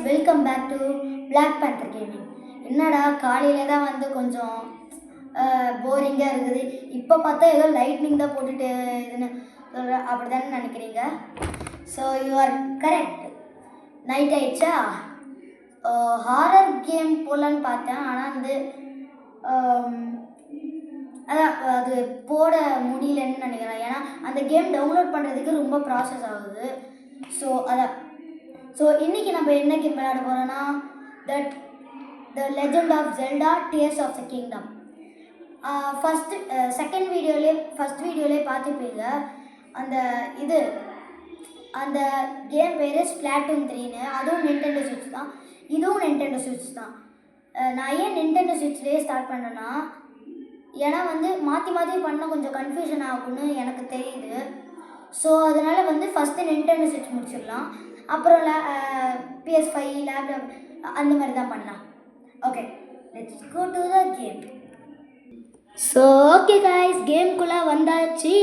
Welcome back to Black Panther Gaming. என்னடா காலையில தான் வந்து கொஞ்சம் போரிங்காக இருக்குது. இப்போ பார்த்தா ஏதோ லைட்னிங் தான் போட்டுட்டு இதுன்னு அப்படி தானே நினைக்கிறீங்க. So you are correct. Night ஆயிடுச்சா, ஹாரர் கேம் போடலான்னு பார்த்தேன். ஆனால் வந்து அதான் அது போட முடியலன்னு நினைக்கிறேன். ஏன்னா அந்த கேம் டவுன்லோட் பண்ணுறதுக்கு ரொம்ப ப்ராசஸ் ஆகுது. ஸோ இன்றைக்கி நம்ம என்ன கேம் விளையாட போகிறோன்னா the legend of Zelda tears of the kingdom. First வீடியோலே பார்த்துப்பீங்க. அந்த கேம் பேர் ஸ்ப்ளாட்டூன் 3ன்னு. அதுவும் நிண்டெண்டோ ஸ்விட்ச் தான், இதுவும் நிண்டெண்டோ ஸ்விட்ச் தான். நான் ஏன் நிண்டெண்டோ ஸ்விட்ச்லேயே ஸ்டார்ட் பண்ணேன்னா, ஏன்னா வந்து மாற்றி பண்ணால் கொஞ்சம் கன்ஃபியூஷன் ஆகும்னு எனக்கு தெரியுது. ஸோ அதனால் வந்து ஃபஸ்ட்டு நிண்டெண்டோ ஸ்விட்ச் முடிச்சிடலாம், அப்புறம் PS5 லேப்டாப் அந்த மாதிரி தான் பண்ணலாம். Okay, let's go to the game. So okay guys, கேம்குள்ளே வந்தாச்சு.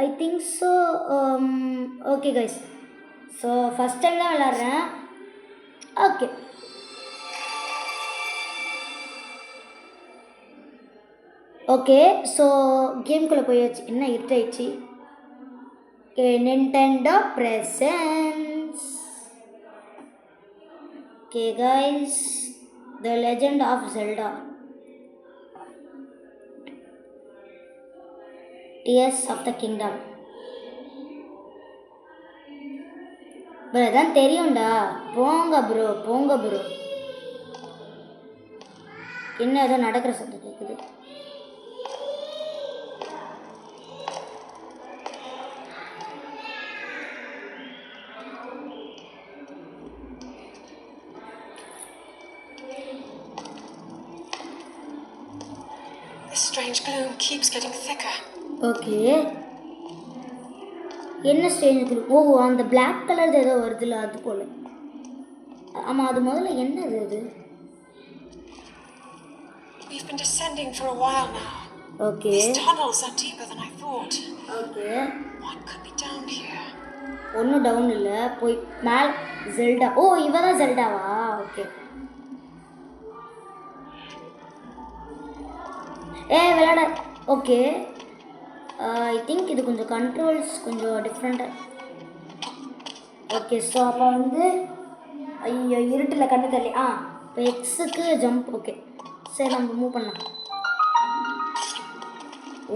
I think so. Okay guys, so first time தான் விளாட்றேன். ஓகே ஸோ கேம்குள்ளே போயாச்சு. என்ன இருட்டாயிடுச்சு. Nintendo presents. Okay guys, The Legend of Zelda Tears of the Kingdom. Bro அதான் தெரியும்டா. போங்க ப்ரோ. என்ன ஏதோ நடக்கிற சத்தம் கேட்குது. Strange gloom keeps getting thicker. Okay, என்ன ஸ்ட்ரேஞ்ச் gloom? ஓ, அந்த Black கலர் ஏதோ வருதுல்ல, அது போல. ஆமாம், அது முதல்ல என்னது அது? We've been descending for a while now. Okay. These tunnels are deeper than I thought. Okay. What could be down here? ஒன்றும் டவுன் இல்லை, போய் மேல் ஜெல்டா. ஓ, இவ தான் ஜெல்டாவா? ஓகே. விளையாட. ஓகே, ஐ திங்க் இது கொஞ்சம் கண்ட்ரோல்ஸ் கொஞ்சம் டிஃப்ரெண்ட்டாக. ஓகே, ஸோ அப்போ வந்து ஐயோ இருட்டில் கண்ணு தள்ளி. இப்போ எக்ஸுக்கு ஜம்ப். ஓகே, சரி நம்ம மூவ் பண்ணலாம்.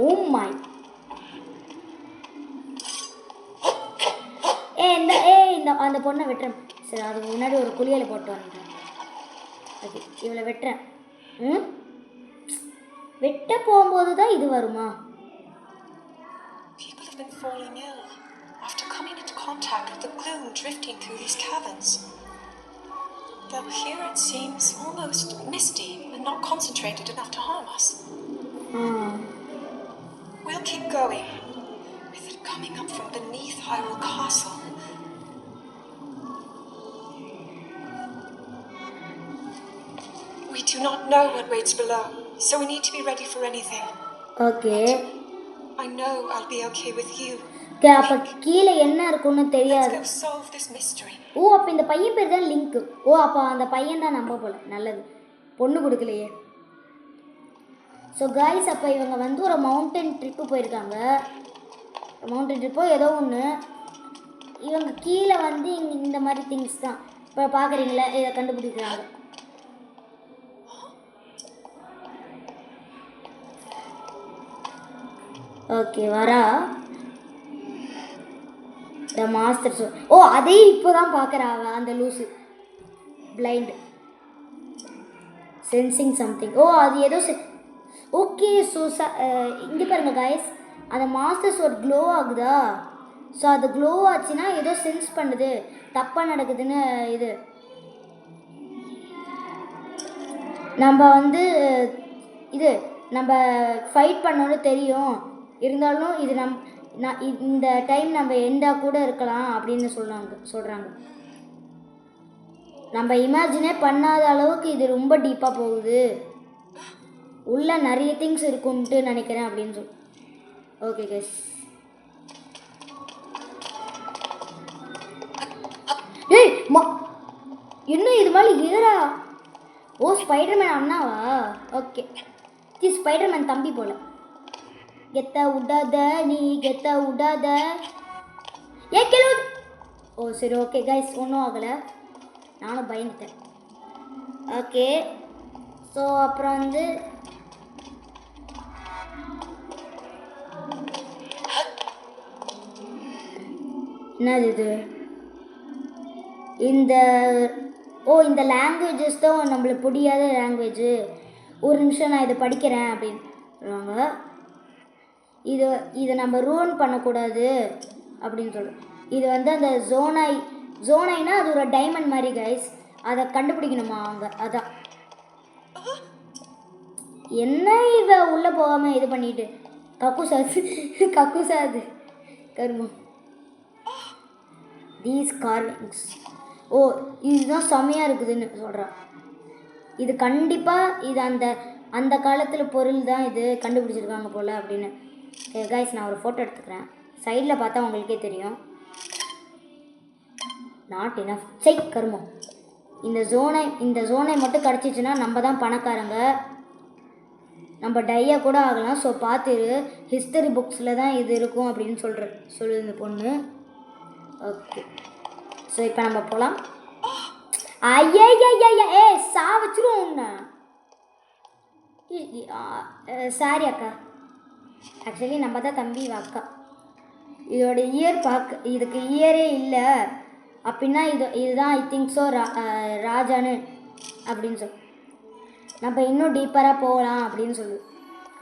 ஓ மை, இந்த அந்த பொண்ணை வெட்டுறேன். சரி, அதுக்கு முன்னாடி ஒரு குளியலை போட்டு வந்துட்டேன். ஓகே, இவளை வெட்டுறேன். வெட்ட போகும்போது தான் இது வருமா? People have been falling ill after coming into contact with the gloom drifting through these caverns. Though here it seems almost misty and not concentrated enough to harm us. We'll keep going, with it coming up from beneath Hyrule Castle. We do not know what waits below, so we need to be ready for anything. Okay. I know I'll be okay with you. அப்ப கீழே என்ன இருக்குன்னு தெரியாது. Let's go solve this mystery. ஓ, அப்ப இந்த பையன் பேர் தான் லிங்க். ஓ, அப்ப அந்த பையன் தான் நம்ப போல. நல்லது, பொண்ணு கொடுக்கலையே. ஸோ காய்ஸ், அப்போ இவங்க வந்து ஒரு மவுண்டன் ட்ரிப்பு போயிருக்காங்க. மவுண்டன் ட்ரிப்போ ஏதோ ஒன்று. இவங்க கீழே வந்து இந்த மாதிரி திங்ஸ் தான் இப்போ பார்க்குறீங்களா, இதை கண்டுபிடிக்கிறாங்க. ஓகே, வரா த மாஸ்டர். ஓ, அதே இப்போ தான் பார்க்குறாங்க அந்த லூஸு. Blind sensing something. ஓ, அது ஏதோ ஓகே. ஸோ இங்கே பாருங்க காய்ஸ், அந்த மாஸ்டர் சோர்ட் க்ளோ ஆகுதா? ஸோ அது க்ளோ ஆச்சுன்னா ஏதோ சென்ஸ் பண்ணுது, தப்பாக நடக்குதுன்னு. இது நம்ம வந்து நம்ம ஃபைட் பண்ணோன்னு தெரியும். இருந்தாலும் இது இந்த டைம் நம்ம எண்டாக கூட இருக்கலாம் அப்படின்னு சொல்கிறாங்க. நம்ம இமேஜினே பண்ணாத அளவுக்கு இது ரொம்ப டீப்பாக போகுது, உள்ள நிறைய திங்ஸ் இருக்கும்ட்டு நினைக்கிறேன் அப்படின்னு சொல்லி. ஓகே கைஸ், ஏய் என்ன இது மாதிரி ஏறா? ஓ ஸ்பைடர்மேன் அண்ணாவா? ஓகே, இது ஸ்பைடர்மேன் தம்பி போல. கெத்த விடாத நீ, கெத்த விடாத. ஏ கிலோ. ஓ சரி, ஓகே கைஸ், ஒன்றும் ஆகலை, நானும் பயந்துட்டேன். ஓகே, ஸோ அப்புறம் வந்து என்னது இது? இந்த லாங்குவேஜஸ் தான் நம்மளுக்கு புரியாத லாங்குவேஜு. ஒரு நிமிஷம் நான் இதை படிக்கிறேன் அப்படின்னு சொல்லுவாங்க. இதை நம்ம ரூன் பண்ணக்கூடாது அப்படின்னு சொல்கிறோம். இது வந்து அந்த ஜோனைனா அது ஒரு டைமண்ட் மாதிரி கைஸ், அதை கண்டுபிடிக்கணுமா அவங்க. அதான் என்ன இதை உள்ளே போகாமல் இது பண்ணிட்டு கக்குசாது கருமம். தீஸ் கார்விங்ஸ், ஓ இதுதான் செம்மையாக இருக்குதுன்னு சொல்கிறான். இது கண்டிப்பாக இது அந்த காலத்தில் பொருள் தான், இது கண்டுபிடிச்சிருக்காங்க போல் அப்படின்னு. கைஸ், நான் ஒரு ஃபோட்டோ எடுத்துக்கிறேன், சைடில் பார்த்தா உங்களுக்கே தெரியும். Not enough. சை கருமம். இந்த ஜோனை மட்டும் கிடச்சிச்சின்னா நம்ம தான் பணக்காரங்க, நம்ம டையாக கூட ஆகலாம். ஸோ பார்த்துரு, ஹிஸ்டரி புக்ஸில் தான் இது இருக்கும் அப்படின்னு சொல்லுது இந்த பொண்ணு. ஓகே, ஸோ இப்போ நம்ம போகலாம். ஐயா ஏ வச்சிருவோம் உன்னை. சாரி அக்கா, ஆக்சுவலி நம்ம தான் தம்பி அக்கா. இதோட இயர் இதுக்கு இயரே இல்லை அப்படின்னா இதுதான் ஐ திங்க் ஸோ ராஜான்னு அப்படின்னு சொல்லு. நம்ம இன்னும் டீப்பராக போகலாம் அப்படின்னு சொல்லு.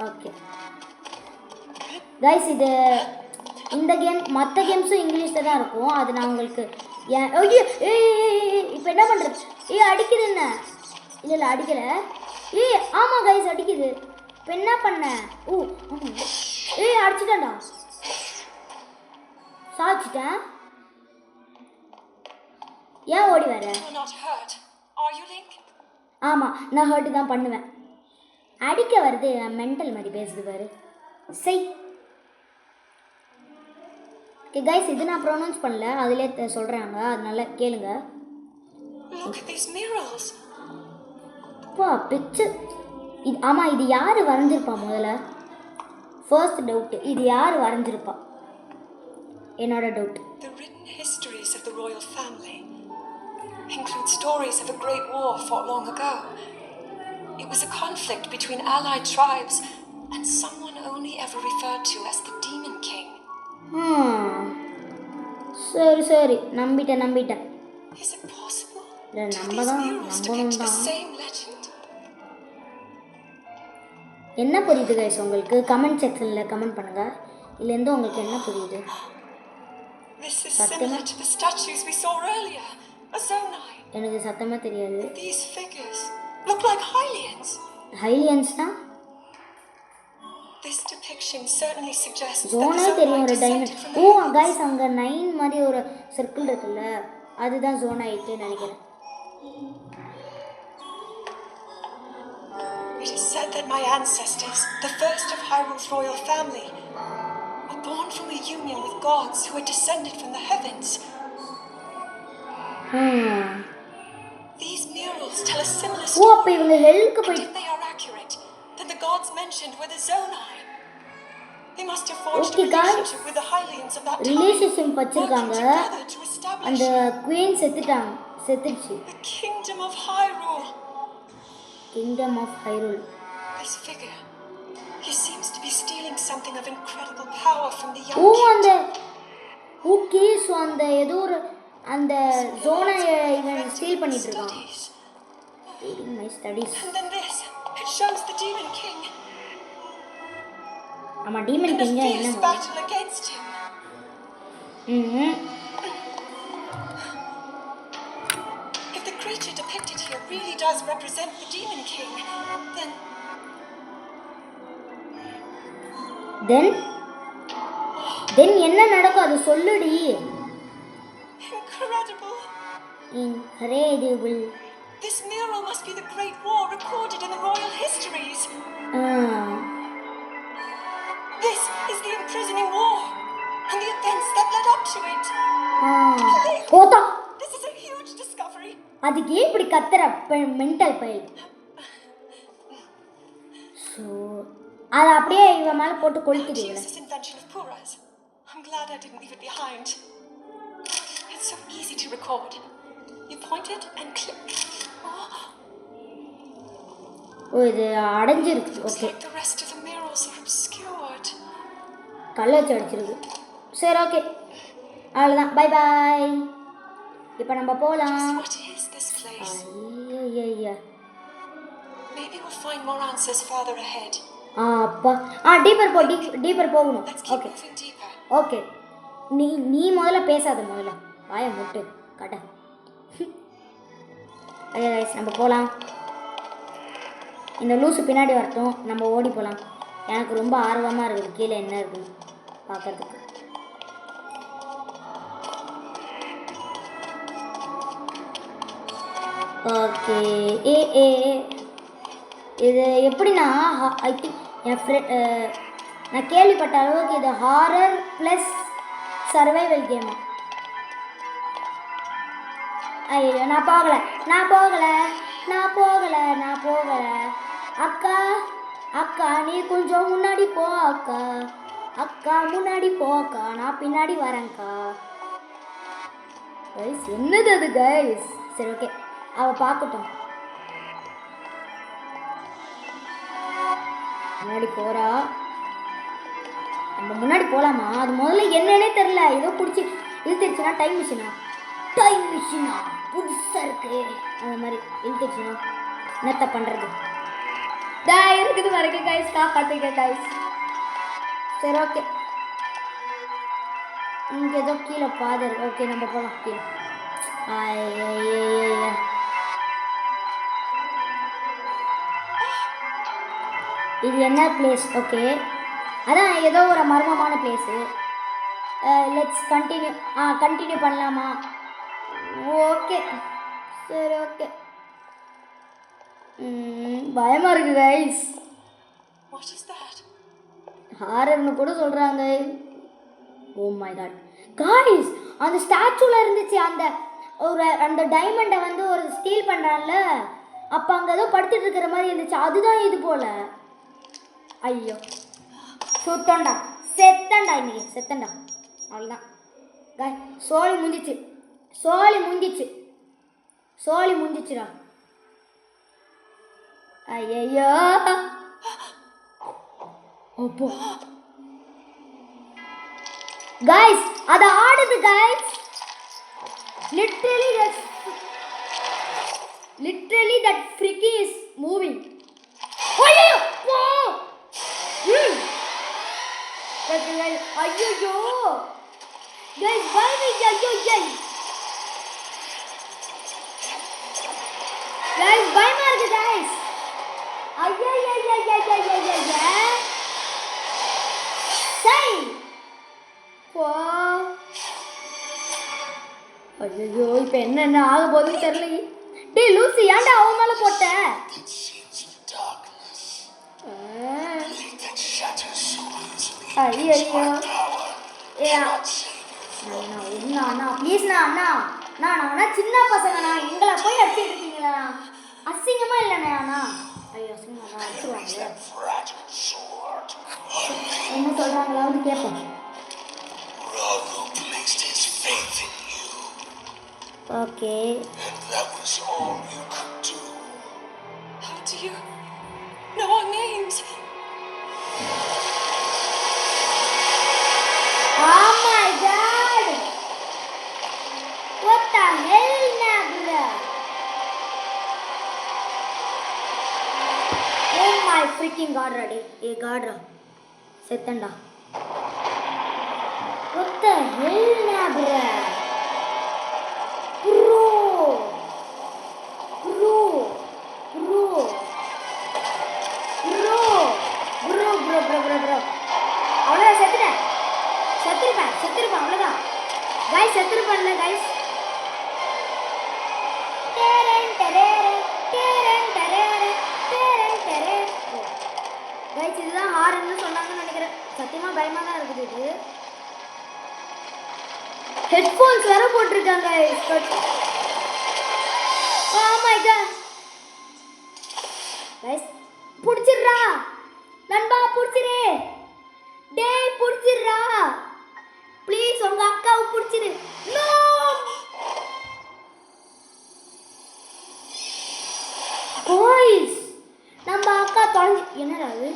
ஓகே கைஸ், இந்த கேம் மற்ற கேம்ஸும் இங்கிலீஷில் தான் இருக்கும். அது நான் உங்களுக்கு இப்போ என்ன பண்ணுறது? அடிக்குது என்ன? இல்லை அடிக்கலை. ஆமாம் கைஸ் அடிக்குது. இப்போ என்ன பண்ணேன்? அடிச்சிட்டேன்டா, சாச்சிட்டேன். ஏன் ஓடி வர? ஆமாம், நான் ஹர்ட்டு தான் பண்ணுவேன். அடிக்க வருது, மென்டல் மாதிரி பேசுது பாரு. செய். ஓகே கைஸ், இது நான் ப்ரொனவுன்ஸ் பண்ணல, அதிலே சொல்கிறாங்க, அதனால கேளுங்க. அப்பா பிக்சர் இது. ஆமாம், இது யார் வரைஞ்சிருப்பா முதல்ல? ஃபர்ஸ்ட் டவுட்டு, இது யார் வரைஞ்சிருப்பா? என்னோட doubt. The written histories of the royal family include stories of a great war fought long ago. It was a conflict between allied tribes and someone only ever referred to as the Demon King. சரி நம்பிட்டேன். Is it possible? இல்லை நம்பணும் தான். என்ன புரியுது guys உங்களுக்கு? Comment செக்ஷனில் comment பண்ணுங்கள். இதுலேருந்து உங்களுக்கு என்ன புரியுது? This is similar to the statues we saw earlier. A Zonai. எனக்கு சத்தமாக தெரியாது. These figures look like Hylians. ஹைலியன்ஸ்னா? This depiction certainly suggests ஜோனா தெரியும், ஒரு டைமண்ட். ஓ கைஸ், அங்கே 9 மாதிரி ஒரு சர்க்கிள் இருக்குல்ல, அதுதான் ஜோனா 8 நினைக்கிறேன். It is said that my ancestors, the first of Hyrule's royal family, were born from a union with gods who had descended from the heavens. These murals tell a similar story. அப்ப இவங்க ஹெல்க்கு And if they are accurate, then the gods mentioned were the Zonai. They must have forged a relationship with the Hylians of that time. Relationship வச்சிருக்காங்க. அந்த queen செத்துடுச்சு. The kingdom of Hyrule. Kingdom of Hyrule. This figure, he seems to be stealing something of incredible power from the young king. Okay, so அந்த ஏதோ ஒரு அந்த ஜோனை இவன் steel பண்ணிட்டு இருக்கான். Reading my studies. And then this, it shows the Demon King. ஆமா, demon king என்ன battle against him. If the creature depicted here really does represent the Demon King, then என்ன நடக்கும் அது சொல்லுடி. Incredible. This mural must be the Great War recorded in the royal histories. This is the imprisoning war and the events that led up to it. Ota. This is a அதுக்கு ஏன் இப்படி கத்துற mental பயில்? So அதை அப்படியே இவன் மேலே போட்டு கொளுத்துது. This invention of Pura's. I'm glad I didn't leave it behind. It's so easy to record. You point it and click. ஓ இது அடைஞ்சிருக்கு. Okay The rest of the mirrors are obscured. கல்லை வச்சு அடிச்சிருக்கு. சரி ஓகே அவ்வளோதான். Bye bye. இப்போ நம்ம போகலாம். What is this place? ஐயா Maybe we'll find more answers farther ahead. அப்பா டீப்பர் போகணும். Let's keep okay moving deeper. Okay நீ முதல்ல பேசாத, முதல்ல வாயை முட்டு கட்ட. ஐயா கைஸ் நம்ம போகலாம். இந்த லூஸு பின்னாடி வரட்டும், நம்ம ஓடி போகலாம். எனக்கு ரொம்ப ஆர்வமாக இருக்குது கீழே என்ன இருக்குன்னு பார்க்கறதுக்கு. ஓகே இது எப்படின்னா ஐ திங்க் நான் கேள்விப்பட்ட அளவுக்கு இது ஹாரர் ப்ளஸ் சர்வைவல் கேமு. ஐயோ நான் போகலை. அக்கா நீ கொஞ்சம் முன்னாடி போ அக்கா முன்னாடி போ அக்கா, நான் பின்னாடி வரேன்க்கா. கைஸ் என்னது அது கைஸ்? சரி ஓகே அவள் பார்க்கட்டும். முன்னாடி போகிறா. நம்ம முன்னாடி போகலாமா? அது முதல்ல என்னன்னே தெரில. ஏதோ பிடிச்சி இழுத்துருச்சுன்னா டைம் மிஷினா புதுசாக இருக்குது. அந்த மாதிரி இழுத்துருச்சுன்னா என்னத்த பண்ணுறது? இருக்குது வரைக்கும் கைஸ் காப்பாற்றுங்க கைஸ். சரி ஓகே இங்கே ஏதோ கீழே பாதை இருக்கு. ஓகே நம்ம போகலாம் கீழே. இது என்ன பிளேஸ்? ஓகே அதான் ஏதோ ஒரு மர்மமான பிளேஸு. லெட்ஸ் கண்டினியூ பண்ணலாமா? ஓகே சரி ஓகே. பயமாக இருக்குது கைஸ். What is that? ஹாரர்னு கூட சொல்கிறாங்க. ஓ மை காட் கைஸ், அந்த ஸ்டாச்சுவில் இருந்துச்சு அந்த டைமண்டை வந்து ஒரு ஸ்டீல் பண்ணுறான்ல, அப்போ அங்கே ஏதோ படுத்துட்டு இருக்கிற மாதிரி இருந்துச்சு. அதுதான் இது போல். ஐயோ செத்தண்டா இன்னைக்கு செத்தண்டா. அவ்வளோதான் காய், சோழி முஞ்சிச்சுடா. ஐயோ அப்போ கைஸ் அது ஆடுது guys. literally that freaky is moving. ஐயோ ஐயோ கைஸ் பயமா இருக்கு கைஸ். ஐயோ இப்போ என்ன ஆக போகுதுன்னு தெரியல. டேய் லூசி ஏன்டா அவன் மேலே போட்ட? ஐயோ அண்ணா ப்ளீஸ்ண்ணா அண்ணா சின்ன பசங்கண்ணா, எங்களை போய் அடிச்சுட்டு இருக்கீங்களா? அசிங்கமா இல்லைண்ணே அண்ணா. ஐயோ அசிங்கமா அடிச்சுருவாங்க. என்ன சொல்கிறாங்களாவது கேட்போம். Okay How do you know our names? Oh my god! What the hell, Nabra? Oh my freaking god, ready? Hey, god, Setanda. What the hell, Nabra? Bro. அவ்வளோதான் செத்துருப்பேன் அவ்வளோதான் கைஸ். செத்துருப்பேன்ல கைஸ். கைஸ் இதுதான் ஹாரர்னு சொன்னாங்கன்னு நினைக்கிறேன். சத்தியமாக பயமாக தான் இருக்குது. இது ஹெட்ஃபோன்ஸ் வேற போட்டிருக்காங்க. பிடிச்சிரு. டேய் பிடிச்சிடுறா ப்ளீஸ், உங்கள் அக்காவை பிடிச்சிரு. நோ பாய்ஸ், நம்ம அக்கா தொலைஞ்சி. என்னடா அது?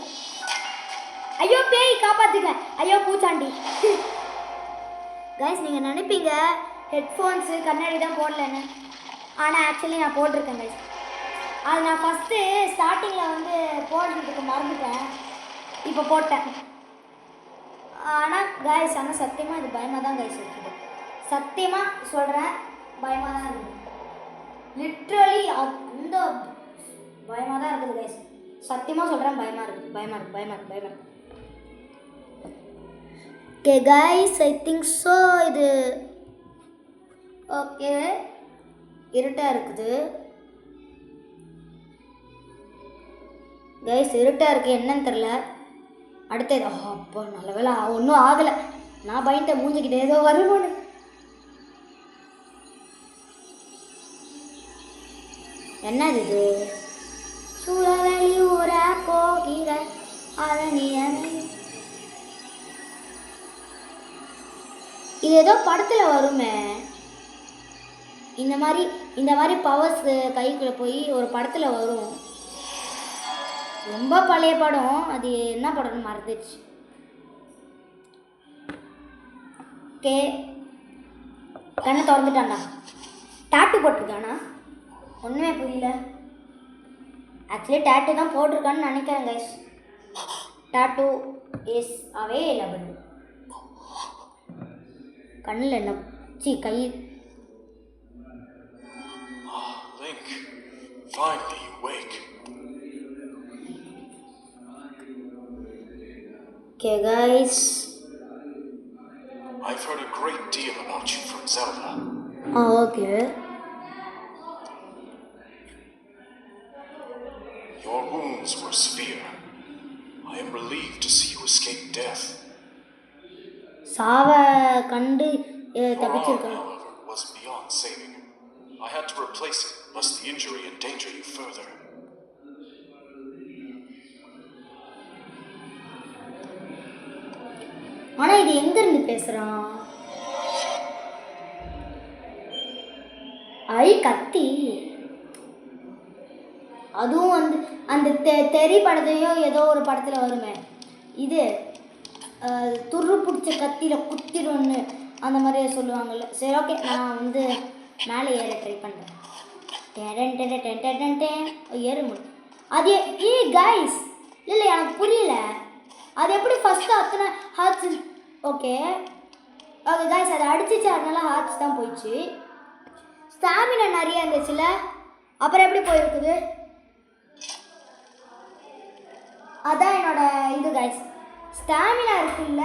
ஐயோ பேய் காப்பாத்துக்க. ஐயோ பூச்சாண்டி. கைஸ், நீங்கள் நினைப்பீங்க ஹெட்ஃபோன்ஸு கண்ணாடி தான் போடலன்னு. ஆனால் ஆக்சுவலி நான் போட்டிருக்கேன் கைஸ். அது நான் ஃபஸ்ட்டு ஸ்டார்டிங்கில் வந்து போடுறதுக்கு மறந்துட்டேன், இப்போ போட்டேன். ஆனால் கைஸ், ஆனால் சத்தியமாக இது பயமாக தான் கைஸ் இருக்குது. சத்தியமாக சொல்கிறேன், பயமாக தான் இருக்குது. லிட்ரலி அந்த பயமாக தான் இருக்குது கைஸ். சத்தியமாக சொல்கிறேன், பயமாக இருக்குது, பயமாக இருக்குது, பயமாக இருக்குது, பயமாக இருக்குது. ஓகே கைஸ், ஐ திங்க் ஸோ. இது ஓகே, இருட்டாக இருக்குது கைஸ், இருட்டாக இருக்குது, என்னன்னு தெரில. அடுத்தது அப்போ நல்ல வேலை ஒன்றும் ஆகலை. நான் பயன்ட்ட மூஞ்சிக்கிட்டே ஏதோ வருவோன்னு. என்னது இது? சூழவெளி ஊற போகிற அரணியனை. இது ஏதோ படத்தில் வருமே, இந்த மாதிரி பவர்ஸ் கைக்குள்ளே போய் ஒரு படத்தில் வரும். ரொம்ப பழைய படம், அது என்ன படம்னு மறந்துடுச்சு. ஓகே, கண்ணை திறந்துட்டான்டா. டாட்டு போட்டிருக்கானா? ஒன்றுமே புரியல. ஆக்சுவலி டேட்டு தான் போட்டிருக்கான்னு நினைக்கிறேன் கைஸ். Tattoo is available. கண்ணில் என்ன கை. Link, finally you wake. Okay guys, I've heard a great deal about you from Zelda. Okay. Your wounds were severe. I am relieved to see you escape death. சாவ கண்டு Your arm, தப்பிச்சிருக்கான். however, was beyond saving. I had to replace it, lest the injury endanger you further. ஆனா இது எங்க இருந்து பேசுறான்? ஐ கத்தி. அதுவும் வந்து அந்த தெரி படத்தையோ ஏதோ ஒரு படத்தில் வருமே, இது துரு பிடிச்ச கத்தியில் குத்திடும்னு அந்த மாதிரியே சொல்லுவாங்கள்ல. சரி ஓகே, நான் வந்து மேலே ஏற ட்ரை பண்ணுறேன். ஏற முடியும் அது. கைஸ், இல்லை எனக்கு புரியல, அது எப்படி ஃபஸ்ட்டு அத்தனை ஹார்ட்ஸ்? ஓகே ஓகே கைஸ், அதை அடிச்சிச்சு, அதனால ஹார்ட்ஸ் தான் போயிடுச்சு. ஸ்டாமினா நிறைய இருந்துச்சுல்ல, அப்புறம் எப்படி போயிருக்குது? அதான் என்னோட இது கைஸ், ஸ்டாமினா இருக்குல்ல,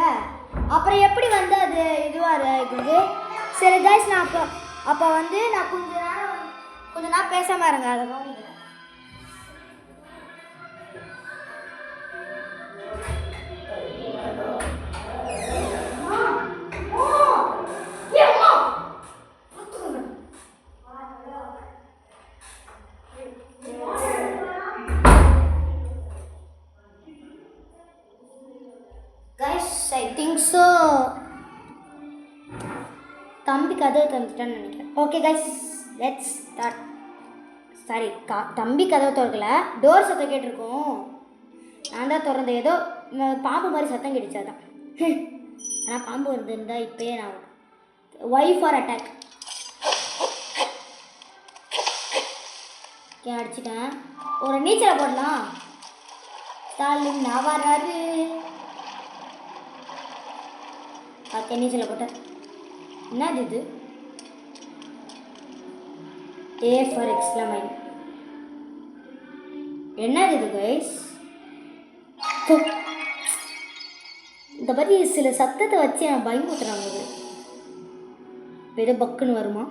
அப்புறம் எப்படி வந்து அது இதுவாக இருக்குது? சரி கைஸ், நான் அப்போ வந்து நான் கொஞ்ச நேரம் பேசாமல் இருங்க, அதை கவனிக்கிறேன். ஐ திங்க் ஸோ தம்பி கதவை திறந்துட்டான்னு நினைக்கிறேன். Okay guys, let's start. Sorry, தம்பி கதவை திறக்கல, டோர் சத்தம் கேட்டிருக்கோம். நான் தான் திறந்த, ஏதோ பாம்பு மாதிரி சத்தம் கிடைச்சாதான். ஆனால் பாம்பு வந்துருந்தா இப்போயே நான் ஒய் ஃபார் அட்டாக். ஓகே, அடிச்சிட்டேன். ஒரு நீச்சலை போடலாம். ஸ்டாலின் நான் வராது. ஓகே, நீச்சலை போட்டேன். என்னது இது? A for exclamation. என்னது இது கைஸ்? இந்த மாதிரி சில சத்தத்தை வச்சு நான் பயமுத்துறாங்க. இது ஏதோ பக்குன்னு வருமா?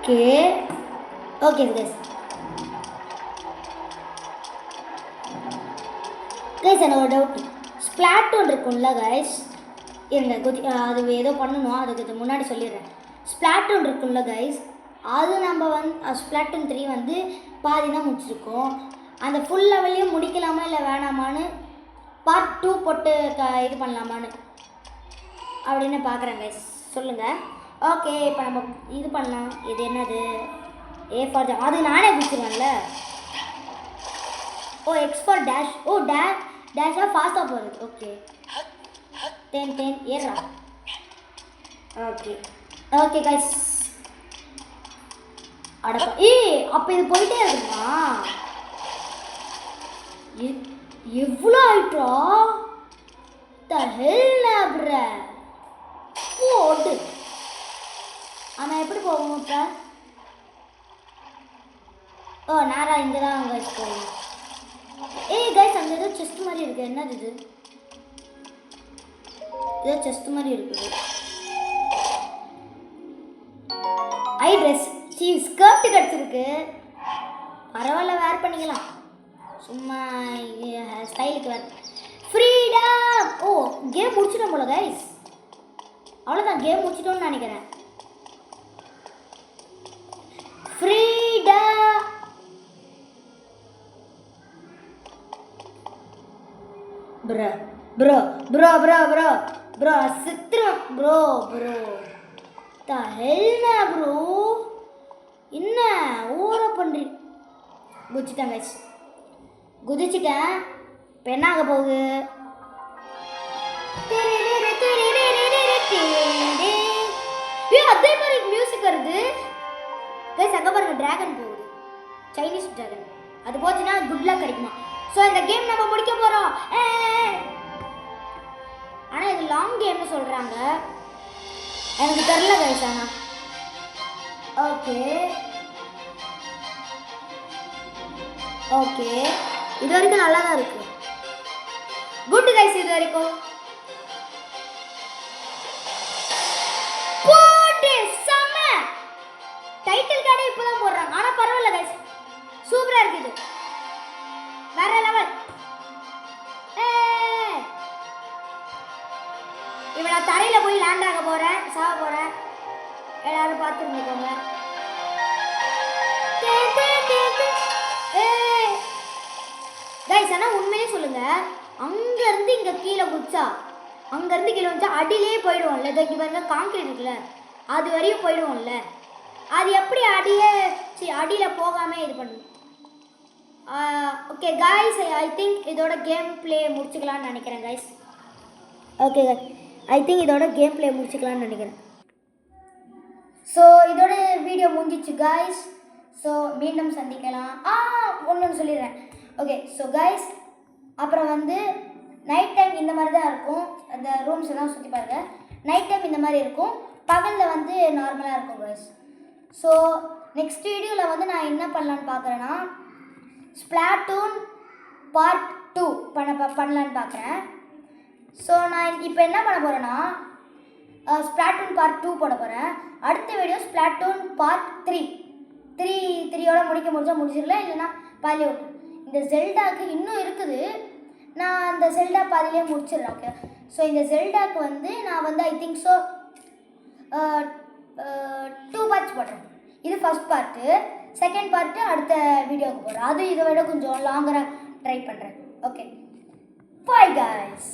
ஓகே ஓகே கைஸ் கைஸ் எனக்கு ஒரு டவுட் ஸ்பிளாட்டூன் இருக்கும்ல கைஸ் இருங்க அது ஏதோ பண்ணணும் அதுக்கு முன்னாடி சொல்லிடுறேன் ஸ்பிளாட்டூன் இருக்கும்ல கைஸ் அது நம்ம வந்து ஸ்பிளாட்டூன் 3 வந்து பாதி தான் முடிச்சிருக்கோம் அந்த ஃபுல் லெவலையும் முடிக்கலாமா இல்லை வேணாமான்னு பார்ட் 2 போட்டு இது பண்ணலாமான்னு அப்படின்னு பார்க்குறேன் கைஸ் சொல்லுங்கள் ஓகே இப்போ நம்ம இது பண்ணலாம் இது என்னது ஏ ஃபார் அது நானே பிடிச்சிருவேன்ல ஓ எக்ஸ் ஃபார் டேஷ் ஓ டேஷாக ஃபாஸ்ட்டாக போகுது ஓகே 10 ஏறா ஓகே ஓகே கைஸ் அடப்பா அப்போ இது போயிட்டே இருக்குமா எவ்வளோ ஆயிட்டா த ஹெல் ப்ர போடு ஆனால் எப்படி போகும் இப்போ ஓ நேரா இங்கே தான் கைஸ் போகணும் கைஸ் அங்கே ஏதோ செஸ்ட் மாதிரி இருக்குது என்னது இது ஏதோ செஸ்ட் மாதிரி இருக்குது ஐ ட்ரெஸ் ஸ்கர்ட் கிடச்சிருக்கு பரவாயில்ல வேர் பண்ணிக்கலாம் சும்மா ஸ்டைலுக்கு வேர் ஃப்ரீடம் ஓ கேம் முடிச்சிட்டோம் போல கைஸ் அவ்வளோதான் கேம் முடிச்சிட்டோம்னு நினைக்கிறேன் ஃப்ரீடம் ப்ரோ சித்திரம் ப்ரோ த ஹெல்னா ப்ரோ என்ன ஓர பண்ணுறீ குதிச்சிட்டேன் கைஸ் குதிச்சிட்டேன் இப்போ என்ன ஆக போகுது அதே மாதிரி மியூசிக் வருது கைஸ் அங்கே பாருங்க டிராகன் போகுது சைனீஸ் டிராகன் அது போச்சுன்னா குட் லக் கிடைக்குமா ஸோ இந்த கேம் நம்ம முடிக்க போகிறோம் ஆனால் இது லாங் கேம்னு சொல்கிறாங்க எனக்கு தெரில கைஸ் ஆனால் ஓகே ஓகே இது வரைக்கும் நல்லா தான் இருக்கு குட் கைஸ் இது வரைக்கும் போட்டு செம்ம டைட்டில் கார்டே இப்போ தான் போடுறாங்க ஆனால் பரவாயில்ல கைஸ் சூப்பராக இருக்குது வேற லெவல் இப்போ நான் தரையில் போய் லேண்ட் ஆக போகிறேன் சாக போகிறேன் எல்லாரும் பார்த்துருந்துக்கோங்க கைஸ் ஆனால் உண்மையிலே சொல்லுங்கள் அங்கேருந்து இங்கே கீழே குதிச்சா அங்கேருந்து கீழே வந்துச்சா அடியிலே போயிடுவோம்ல இதை பாருங்க காங்கிரீட் இருக்குல்ல அது வரையும் போயிடுவோம்ல அது எப்படி அடியில் போகாமல் இது பண்ணணும் ஓகே கைஸ் ஐ திங்க் இதோட கேம் ப்ளே முடிச்சுக்கலான்னு நினைக்கிறேன் கைஸ் ஓகே ஐ திங்க் இதோட கேம் ப்ளே முடிச்சுக்கலான்னு நினைக்கிறேன் ஸோ இதோட வீடியோ முடிஞ்சிச்சு கைஸ் ஸோ மீண்டும் சந்திக்கலாம் ஒன்று சொல்லிடுறேன் ஓகே ஸோ கைஸ் அப்புறம் வந்து நைட் டைம் இந்த மாதிரி தான் இருக்கும் அந்த ரூம்ஸ் எல்லாம் சுற்றி பாருங்க நைட் டைம் இந்த மாதிரி இருக்கும் பகலில் வந்து நார்மலாக இருக்கும் கைஸ் ஸோ நெக்ஸ்ட் வீடியோவில் வந்து நான் என்ன பண்ணலான்னு பார்க்குறேன்னா ஸ்பிளாட்டூன் பார்ட் 2 பண்ணலான்னு பார்க்குறேன் ஸோ நான் இப்போ என்ன பண்ண போகிறேன்னா ஸ்பிளாட்டூன் பார்ட் 2 போட போகிறேன் அடுத்த வீடியோ ஸ்பிளாட்டூன் பார்ட் 3யோட முடிச்சிடலாம் இல்லைன்னா பாதிலே விட்டு இந்த ஜெல்டாக்கு இன்னும் இருக்குது நான் அந்த ஜெல்டா பாதிலே முடிச்சிடுறேன் ஓகே ஸோ இந்த ஜெல்டாக்கு வந்து நான் வந்து ஐ திங்க் ஸோ 2 பார்ட்ஸ் போடுறேன் இது ஃபர்ஸ்ட் பார்ட்டு செகண்ட் பார்ட்டு அடுத்த வீடியோவுக்கு போடுறேன் அது இதை விட கொஞ்சம் லாங்கராக ட்ரை பண்ணுறேன் ஓகே பாய் கைஸ்